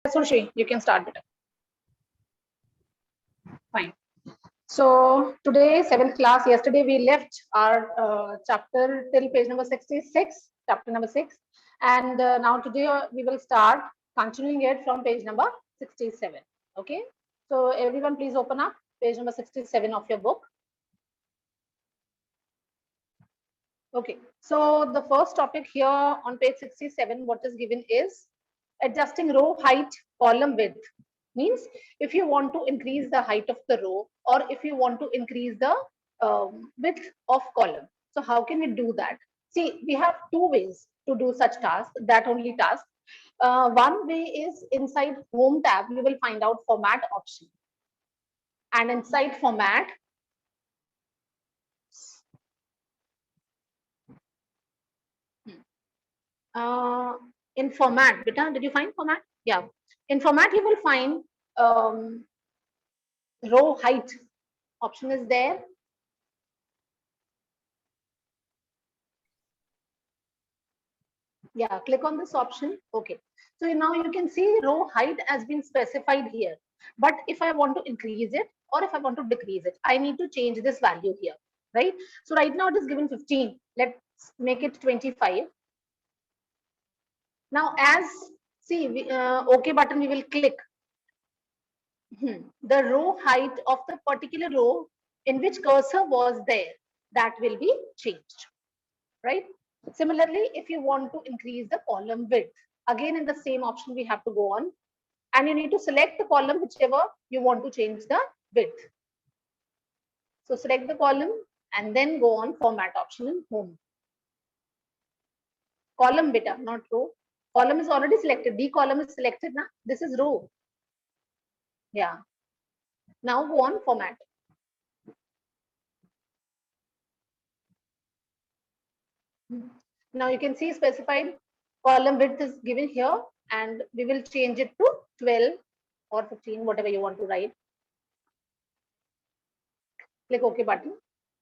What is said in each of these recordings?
Sushi, you can start it. Fine. So today, 7th class, yesterday we left our chapter till page number 66, chapter number 6. And now today we will start continuing it from page number 67. Okay. So everyone please open up page number 67 of your book. Okay. So the first topic here on page 67, what is given is adjusting row height, column width. Means if you want to increase the height of the row or if you want to increase the width of column. So how can we do that? See, we have two ways to do such tasks, that only task. One way is inside home tab, you will find out format option. And inside format, in format, beta, did you find format? Yeah. In format, you will find row height option is there. Yeah, click on this option. Okay. So now you can see row height has been specified here. But if I want to increase it or if I want to decrease it, I need to change this value here, right? So right now it is given 15. Let's make it 25. Now as, see, OK button we will click. The row height of the particular row in which cursor was there, that will be changed, right? Similarly, if you want to increase the column width, again in the same option we have to go on and you need to select the column whichever you want to change the width. So select the column and then go on format option in home. Column beta, not row. Column is already selected. D column is selected now. This is row. Yeah. Now go on format. Now you can see specified column width is given here and we will change it to 12 or 15, whatever you want to write. Click OK button.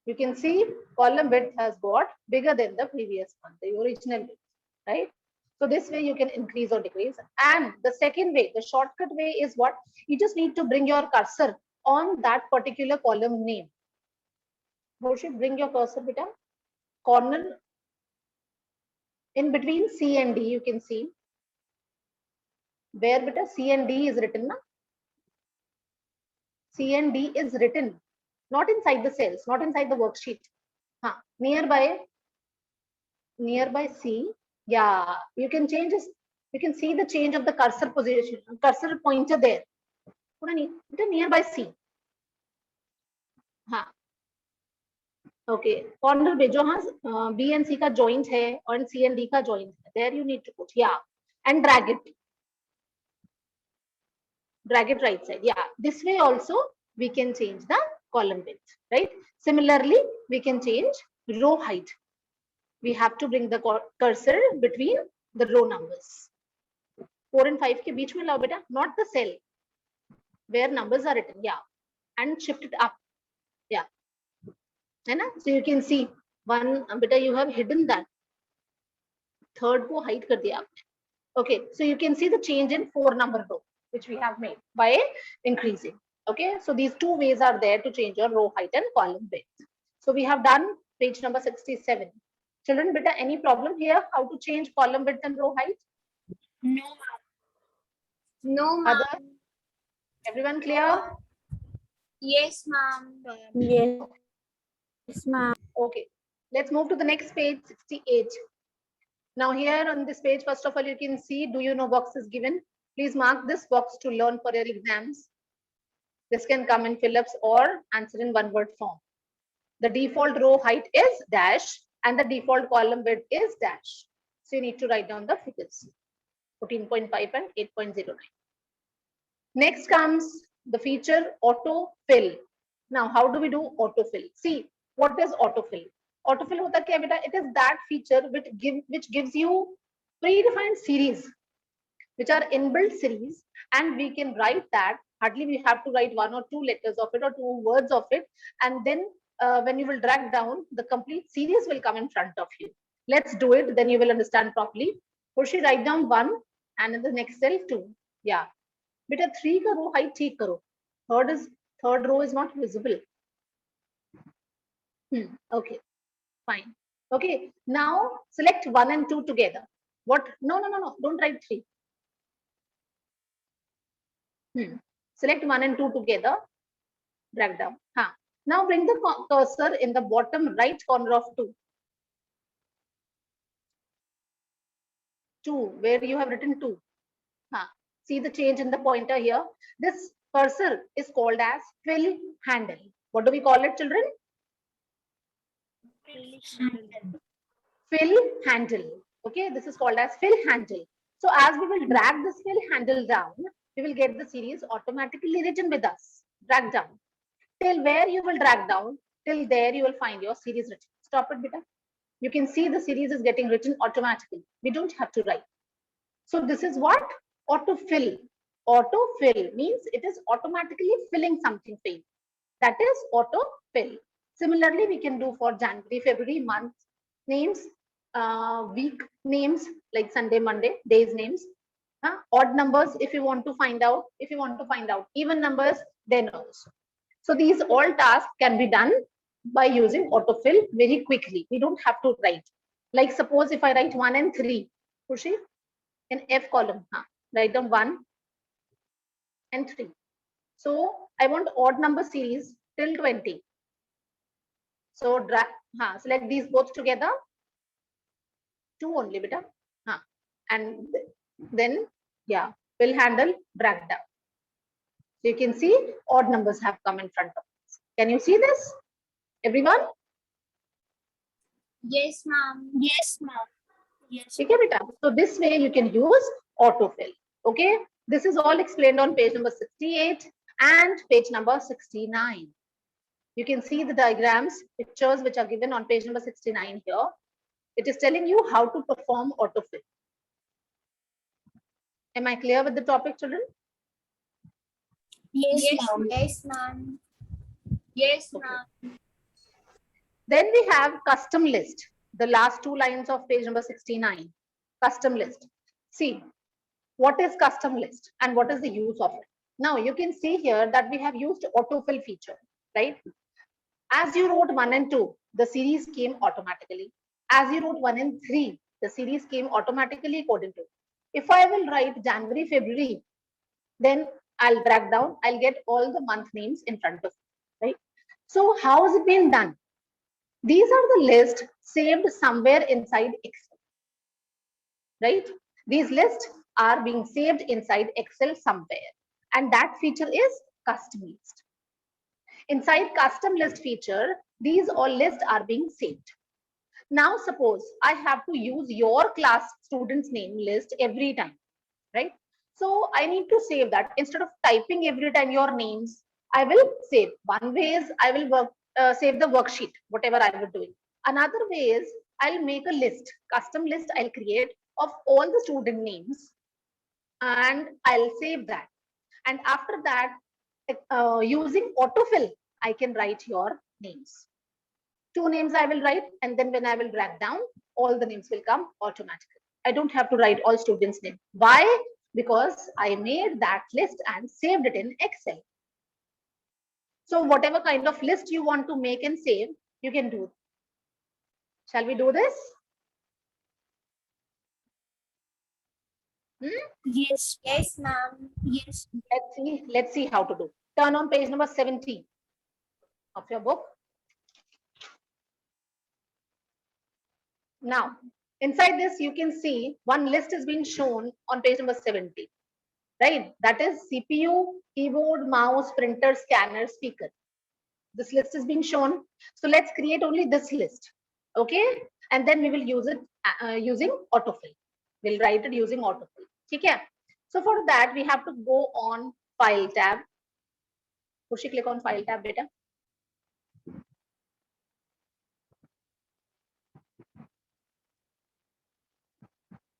You can see column width has got bigger than the previous one, the original width, right? So this way you can increase or decrease. And the second way, the shortcut way is what? You just need to bring your cursor on that particular column name. Roshi, bring your cursor, beta. Corner in between C and D, you can see. Where beta C and D is written, na? C and D is written, not inside the cells, not inside the worksheet. Nearby C. Yeah, you can change this. You can see the change of the cursor position, cursor pointer there. Nearby C. Okay, corner पे जो हाँ B and C का joint है और C and D का joint है. There you need to put, yeah, and drag it. Drag it right side. Yeah, this way also we can change the column width, right? Similarly, we can change row height. We have to bring the cursor between the row numbers. 4 and 5 के बीच में लाओ बेटा, not the cell where numbers are written. Yeah, and shift it up. Yeah, है ना? So you can see one बेटा you have hidden that. Third को hide कर दिया आपने. Okay, so you can see the change in 4 number row which we have made by increasing. Okay, so these two ways are there to change your row height and column width. So we have done page number 67. Children, beta, any problem here? How to change column width and row height? No, ma'am. No, ma'am. Everyone clear? Yes, ma'am. Yes, ma'am. Okay, let's move to the next page, 68. Now here on this page, first of all, you can see, do you know box is given. Please mark this box to learn for your exams. This can come in fill-ups or answer in one word form. The default row height is dash and the default column width is dash. So you need to write down the figures, 14.5 and 8.09. Next comes the feature autofill. Now, how do we do autofill? See, what is autofill? Autofill hota kya beta? It is that feature which gives you predefined series, which are inbuilt series, and we can write that. Hardly we have to write 1 or 2 letters of it or 2 words of it, and then when you will drag down, the complete series will come in front of you. Let's do it, then you will understand properly. First, write down 1 and in the next cell 2. Yeah. Beta 3 का row height ठीक करो. Third row is not visible. Okay, fine. Okay, now select 1 and 2 together. What? No. Don't write 3. Select 1 and 2 together. Drag down. Now bring the cursor in the bottom right corner of 2. 2, where you have written 2. See the change in the pointer here. This cursor is called as fill handle. What do we call it, children? Fill handle. Okay, this is called as fill handle. So as we will drag this fill handle down, we will get the series automatically written with us. Drag down. Till where you will drag down, till there you will find your series written. Stop it, beta. You can see the series is getting written automatically. We don't have to write. So this is what? Autofill. Autofill means it is automatically filling something for you. That is autofill. Similarly, we can do for January, February, month names, week names like Sunday, Monday, days names. Odd numbers if you want to find out. If you want to find out even numbers, then also. So these all tasks can be done by using autofill very quickly. We don't have to write. Like suppose if I write 1 and 3, Khushi, in F column, write down 1 and 3. So I want odd number series till 20. So drag, select these both together. 2 only, beta. And then, yeah, fill handle, drag down. So you can see odd numbers have come in front of us. Can you see this, everyone? Yes, ma'am. Yes, ma'am. Yes. Okay, beta. So this way you can use autofill. Okay, this is all explained on page number 68 and page number 69. You can see the diagrams, pictures which are given on page number 69 here. It is telling you how to perform autofill. Am I clear with the topic, children? Yes, Yes, ma'am. yes, ma'am. Yes, Okay. ma'am. Then we have custom list, the last 2 lines of page number 69. Custom list. See, what is custom list and what is the use of it? Now you can see here that we have used autofill feature, right? As you wrote 1 and 2, the series came automatically. As you wrote 1 and 3, the series came automatically according to. If I will write January, February, then I'll drag down, I'll get all the month names in front of me, right? So how has it been done? These are the lists saved somewhere inside Excel, right? These lists are being saved inside Excel somewhere, and that feature is custom list. Inside custom list feature, these all lists are being saved. Now suppose I have to use your class students name list every time, right? So I need to save that. Instead of typing every time your names, I will save. One way is I will save the worksheet, whatever I was doing. Another way is I'll make a list, custom list I'll create of all the student names, and I'll save that. And after that, using autofill, I can write your names. 2 names I will write, and then when I will drag down, all the names will come automatically. I don't have to write all students' names. Why? Because I made that list and saved it in Excel. So whatever kind of list you want to make and save, you can do. Shall we do this? Yes. Yes, ma'am. Yes. Let's see how to do. Turn on page number 17 of your book. Now, inside this, you can see one list has been shown on page number 70, right? That is CPU, keyboard, mouse, printer, scanner, speaker. This list is being shown. So let's create only this list, okay? And then we will use it using autofill. We'll write it using autofill, okay? So for that, we have to go on File tab. Khushi, click on File tab, beta.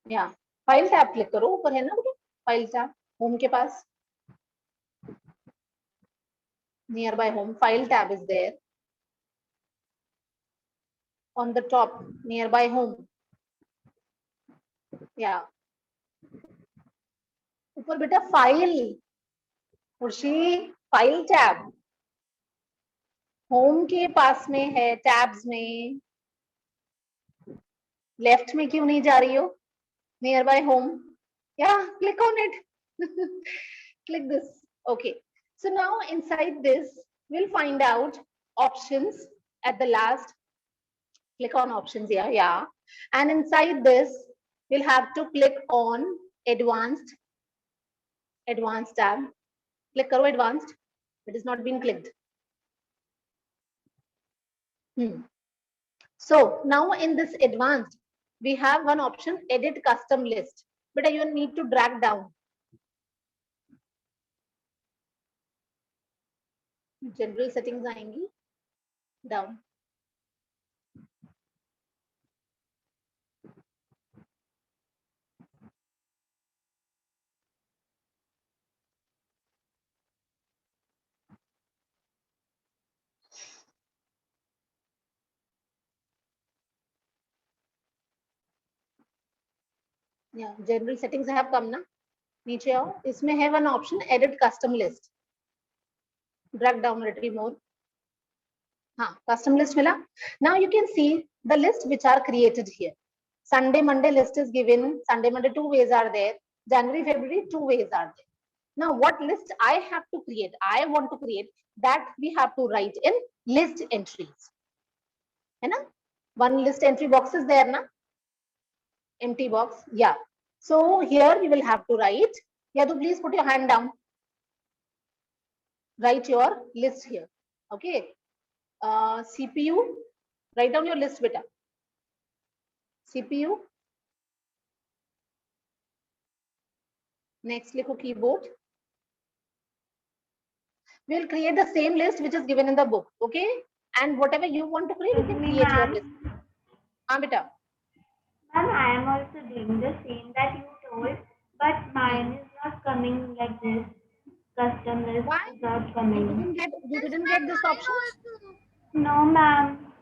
Yeah, File tab click करो, ऊपर है ना बेटा? File tab, home के पास. Nearby home, File tab is there. On the top, nearby home. Yeah. ऊपर बेटा file, खुशी file tab, home के पास में है, टैब्स में, लेफ्ट में क्यों नहीं जा रही हो? नियर बाय होम, या click on it, click this. Okay, so now inside this we'll find out options at the last. Click on options here, yeah, and inside this we'll have to click on advanced tab. Click karo advanced, it is not been clicked. So now in this advanced we have one option, edit custom list, but you need to drag down. General settings आएंगी, down. Yeah, general settings have come ना, नीचे आओ, इसमें है one option, edit custom list. Drag down, retrieve more. हाँ, custom list मिला. Now you can see the list which are created here. Sunday, Monday list is given. Sunday, Monday, 2 ways are there. January, February, 2 ways are there. Now what list I have to create? I want to create that we have to write in list entries. है ना? One list entry box is there ना? Empty box, yeah. So here you will have to write. Yadu, please put your hand down. Write your list here. Okay. CPU, write down your list, beta. CPU. Next, likho keyboard. We will create the same list which is given in the book. Okay. And whatever you want to create, you can create your list. Beta. Ma'am, I am also doing the same that you told, but mine is not coming like this. Custom list Why? is not coming. You didn't get this option? No, ma'am.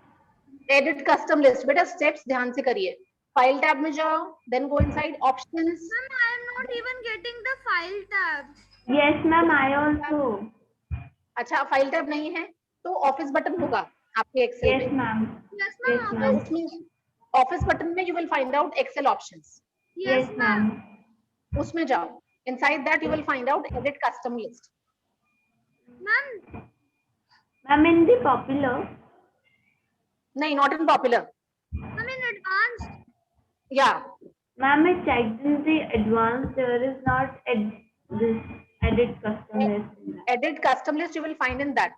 Edit custom list. Beta steps ध्यान से करिए. File tab में जाओ, then go inside options. Ma'am, I am not even getting the file tab. Yes, ma'am, I also. अच्छा, file tab नहीं है, तो office button होगा आपके Excel Yes, में. ma'am. Yes, Yes, ma'am. ma'am. उसमें office button में you will find out Excel options. Yes, ma'am. उसमें जाओ. Inside that you will find out edit custom list. Ma'am, Ma'am, in the popular. नहीं, not in popular. I'm in advanced. Yeah. Ma'am, I checked in the advanced. There is not this edit custom list. in that. Edit custom list you will find in that.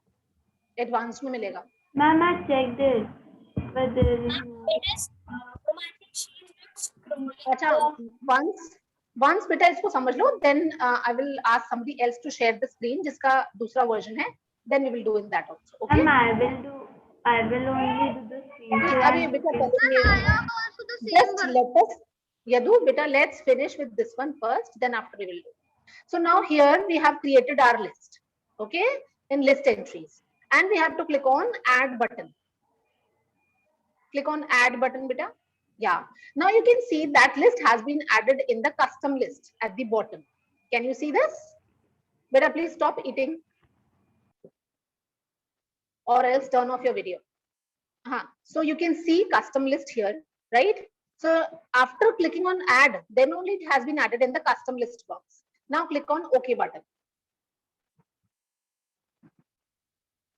Advanced में मिलेगा. Ma'am, I checked it, but there is no. It is automatic. She is not scrolling. अच्छा, once बेटा इसको समझ लो, then I will ask somebody else to share the screen जिसका दूसरा version है, then we will do in that also. Okay? Ma'am, I will only do the same. अभी बेटा I have also the same just version. let us, Yadu, beta, let's finish with this one first, then after we will do. So now here we have created our list, okay, in list entries, and we have to click on add button. Click on add button, beta. Yeah. Now you can see that list has been added in the custom list at the bottom. Can you see this? Beta, please stop eating, or else turn off your video. So you can see custom list here, right? So after clicking on add, then only it has been added in the custom list box. Now click on OK button.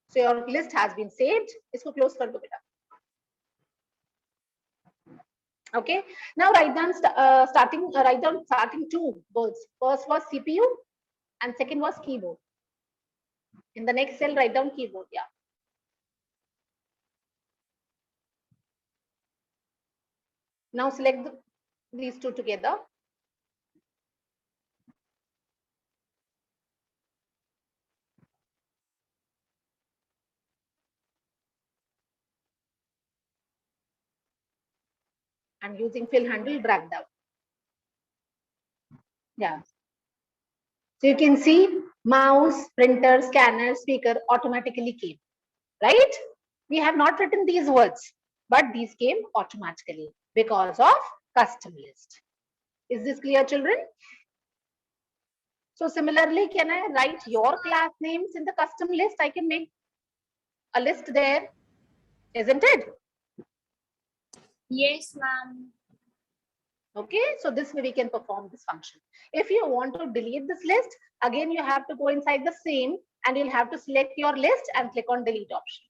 So your list has been saved. Isko close kar do beta. Okay. Now write down starting two words. First was CPU and second was keyboard. In the next cell, write down keyboard. Yeah. Now select these two together. And using fill handle, drag down. Yeah. So you can see mouse, printer, scanner, speaker automatically came, right? We have not written these words, but these came automatically because of custom list. Is this clear, children? So similarly, can I write your class names in the custom list? I can make a list there, isn't it? Yes, ma'am. Okay, so this way we can perform this function. If you want to delete this list, again you have to go inside the same and you'll have to select your list and click on delete option.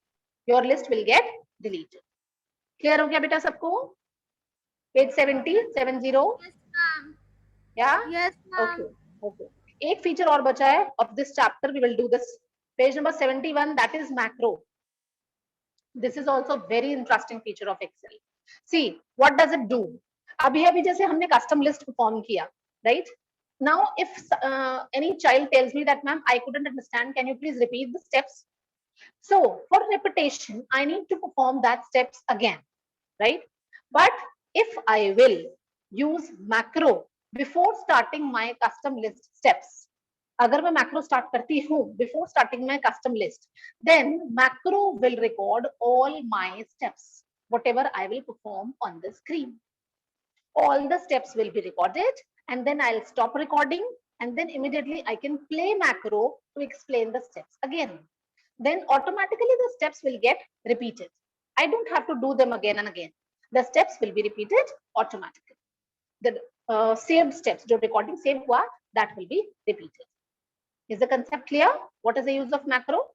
Your list will get deleted. Clear ho gaya beta sabko? Page 70, 70. Yes, ma'am. Yeah? Yes, ma'am. Okay. Okay. एक feature और बचा है of this chapter. We will do this. Page number 71. That is macro. This is also a very interesting feature of Excel. See, what does it do? अभी जैसे हमने custom list perform किया, right? Now, if any child tells me that, ma'am, I couldn't understand, can you please repeat the steps? So, for repetition, I need to perform that steps again, right? But if I will use macro before starting my custom list steps, अगर मैं macro start करती हूँ before starting my custom list, then macro will record all my steps, whatever I will perform on the screen. All the steps will be recorded, and then I'll stop recording, and then immediately I can play macro to explain the steps again. Then automatically the steps will get repeated. I don't have to do them again and again. The steps will be repeated automatically. The saved steps, जो recording save हुआ, that will be repeated. Is the concept clear? What is the use of macro?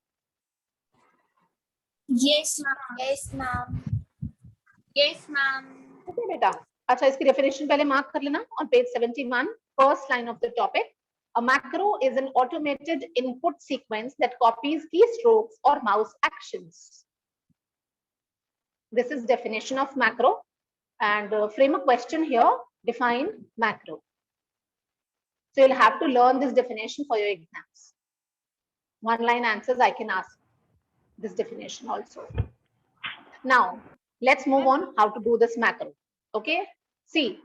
Yes, ma'am. Yes, ma'am. Yes, ma'am. Okay, beta. अच्छा, इसकी definition पहले mark कर लेना on page 71, first line of the topic. A macro is an automated input sequence that copies keystrokes or mouse actions. This is definition of macro, and frame a question here. Define macro. So you'll have to learn this definition for your exams. One-line answers I can ask this definition also. Now, let's move on how to do this macro. Okay, see,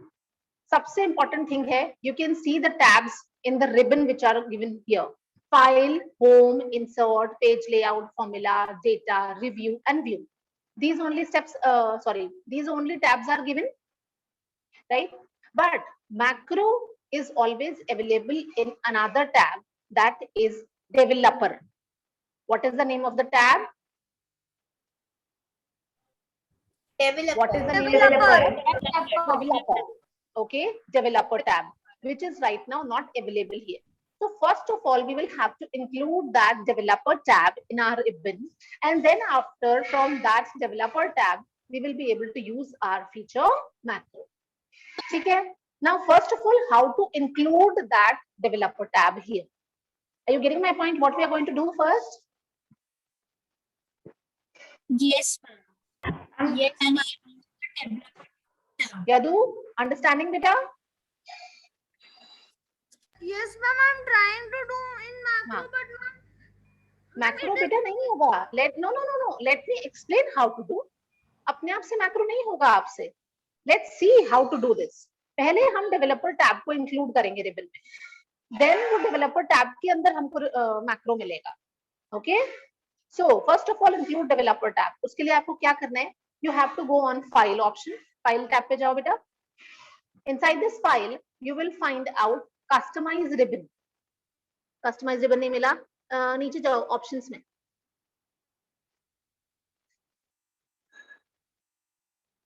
सबसे important thing है, you can see the tabs in the ribbon which are given here. File, home, insert, page layout, formula, data, review, and view. These only steps, these only tabs are given, right? But macro is always available in another tab, that is developer. What is the name of the tab? Developer. What is the name Developer. of the tab? Developer. Okay, developer tab, which is right now not available here. So first of all, we will have to include that developer tab in our ribbon, and then after, from that developer tab, we will be able to use our feature macro. Okay. Now, first of all, how to include that developer tab here? Are you getting my point? What we are going to do first? Yes, ma'am. Yes, ma'am. Yadu, understanding beta? Yes, ma'am. I'm trying to do in macro, हाँ. but ma'am. Macro beta नहीं होगा. No. Let me explain how to do. अपने आप से macro नहीं होगा आपसे. Let's see how to do this. पहले हम developer tab को include करेंगे ribbon में. Then वो developer tab के अंदर हमको macro मिलेगा. Okay? So first of all, include developer tab. उसके लिए आपको क्या करना है? You have to go on file option. File tab पे जाओ बेटा. Inside this file, you will find out customize ribbon. Customize ribbon नहीं मिला, नीचे जाओ options में.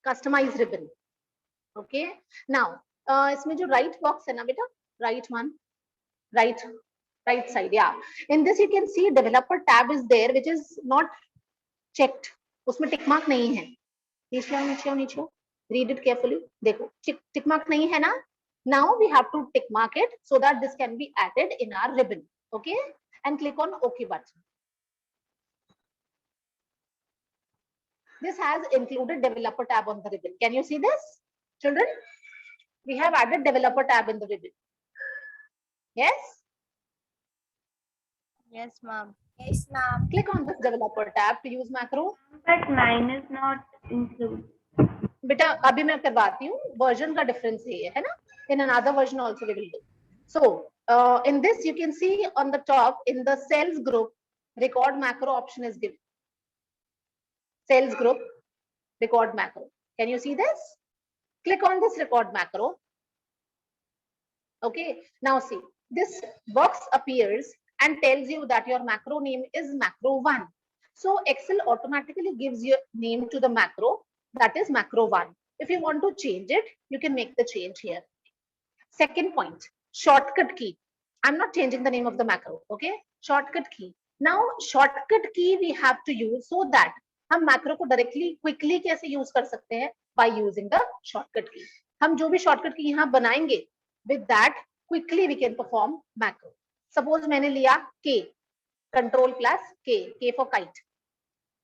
Customize ribbon. Okay. Now, इसमें जो right box है ना बेटा, right one, right side, yeah. In this you can see developer tab is there, which is not checked. उसमें tick mark नहीं है. नीचे. Read it carefully. देखो, tick mark नहीं है ना? Now we have to tick mark it so that this can be added in our ribbon. Okay, and click on OK button. This has included developer tab on the ribbon. Can you see this, children? We have added developer tab in the ribbon. Yes? Yes, ma'am. Yes, ma'am. Click on this developer tab to use macro. But mine is not included. बेटा अभी मैं करवाती हूँ, version का difference है ना? In another version also we will do. So in this you can see on the top in the cells group, record macro option is given. Cells group, record macro. Can you see this? Click on this record macro. Okay. Now see, this box appears and tells you that your macro name is macro1. So Excel automatically gives your name to the macro, that is macro1. If you want to change it, you can make the change here. Second point, shortcut key. I'm not changing the name of the macro, okay? Shortcut key. Now shortcut key we have to use so that हम macro को directly quickly कैसे use कर सकते हैं? By using the shortcut key. हम जो भी shortcut key यहाँ बनाएंगे, with that quickly we can perform macro. Suppose मैंने लिया K, control plus K for kite.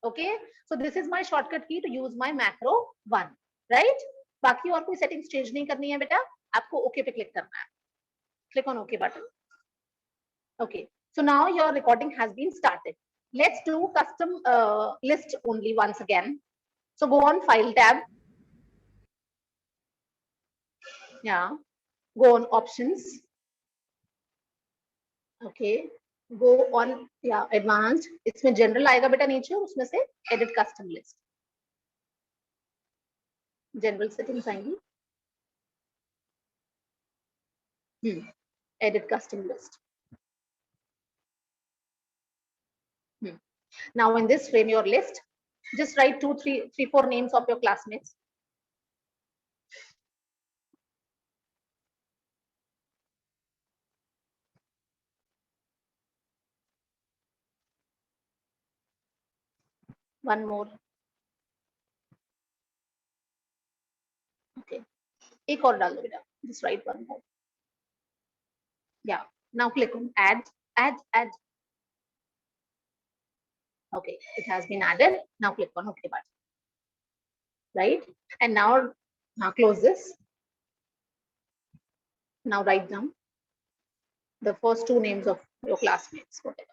Okay, so this is my shortcut key to use my macro 1, right? बाकी और कोई settings change नहीं करनी है बेटा, आपको OK पे click करना है. Click on OK button. Okay, so now your recording has been started. Let's do custom list only once again. So go on File tab. Yeah, go on Options. Okay, go on Advanced. इसमें General आएगा बेटा नीचे, उसमें से Edit Custom List. General settings आएंगी. Edit Custom List. Now in this frame your list, just write 2, 3, 4 names of your classmates. One more. Okay. एक और डाल दो बेटा. Just write one more. Yeah. Now click on add. Okay, it has been added. Now click on OK button. Right? And now close this. Now write down the first 2 names of your classmates, whatever.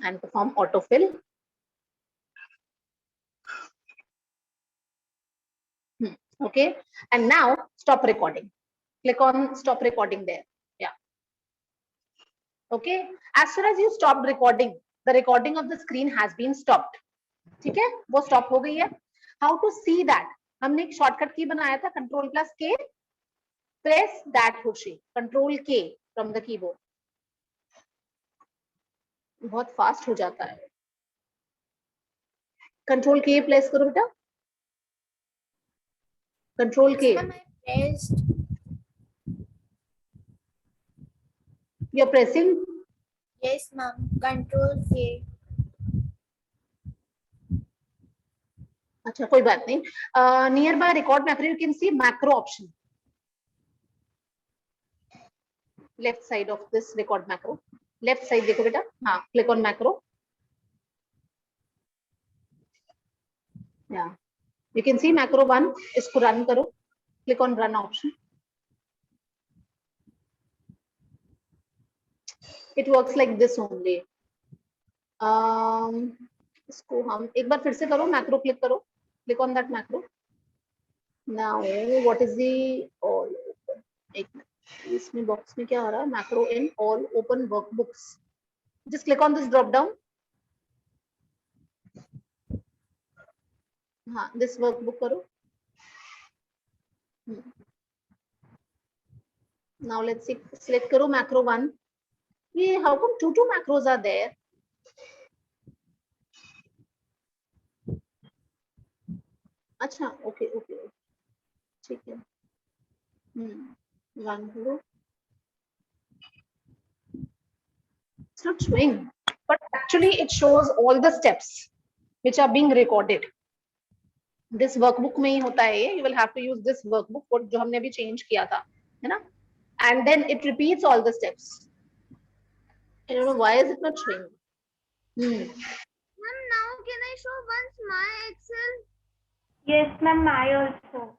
And perform autofill. Okay, and now stop recording. Click on stop recording there. Yeah. Okay, as soon as you stopped recording, the recording of the screen has been stopped. ठीक है, वो stop हो गई है. How to see that? हमने एक shortcut key बनाया था, Control plus K. Press that Khushi. Control K from the keyboard. बहुत fast हो जाता है. Control K press करो बेटा. Control K. Ma'am, I pressed. You're pressing. Yes, ma'am. Control K. अच्छा कोई बात नहीं. Nearby record macro you can see macro option. Left side of this record macro. Left side देखो बेटा. हाँ, click on macro. Yeah, you can see macro 1. इसको run करो. Click on run option. It works like this only. इसको हम एक बार फिर से करो. Macro click करो. Click on that macro. Now what is the all open? एक इसमें box में क्या आ रहा है? Macro in all open workbooks. Just click on this drop down. हाँ, this workbook करो. Now let's see. Select करो macro 1. ये how come two macros are there? अच्छा, okay. ठीक है. 1 2. It's not showing, but actually it shows all the steps which are being recorded. This workbook में ही होता है ये. You will have to use this workbook for जो हमने अभी change किया था, है ना? And then it repeats all the steps. I don't know why is it not showing. Ma'am, now can I show once my Excel? Yes, ma'am, I also.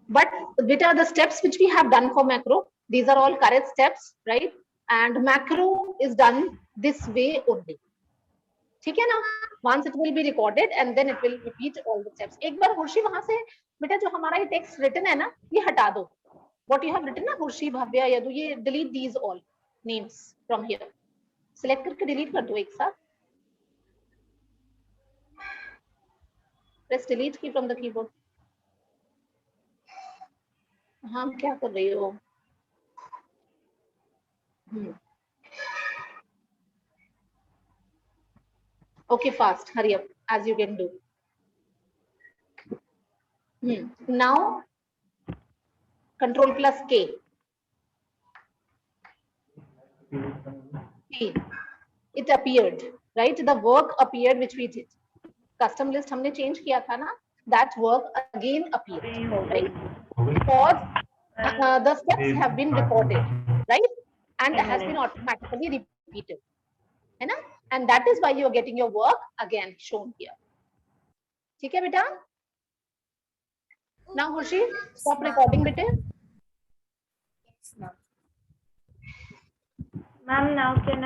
But which are the steps which we have done for macro? These are all correct steps, right? And macro is done this way only. ठीक है ना? Once it will be recorded and then it will repeat all the steps. एक बार खुर्शी वहां से बेटा जो हमारा ये text written है ना, ये हटा दो. What you have written ना, खुर्शी, भव्या, यदु, ये delete these all names from here. Select करके delete कर दो एक साथ. Press delete key from the keyboard. हाँ क्या कर रही हो? Okay, fast. Hurry up, as you can do. Now, Control plus K. It appeared, right? The work appeared which we did. Custom list हमने change किया था ना? That work again appeared, right? Because the steps have been recorded, right? And has been automatically repeated, है ना? And that is why you are getting your work again shown here. ठीक है बेटा? Now Khushi, stop recording बेटे. Yes, ma'am. Ma'am, now can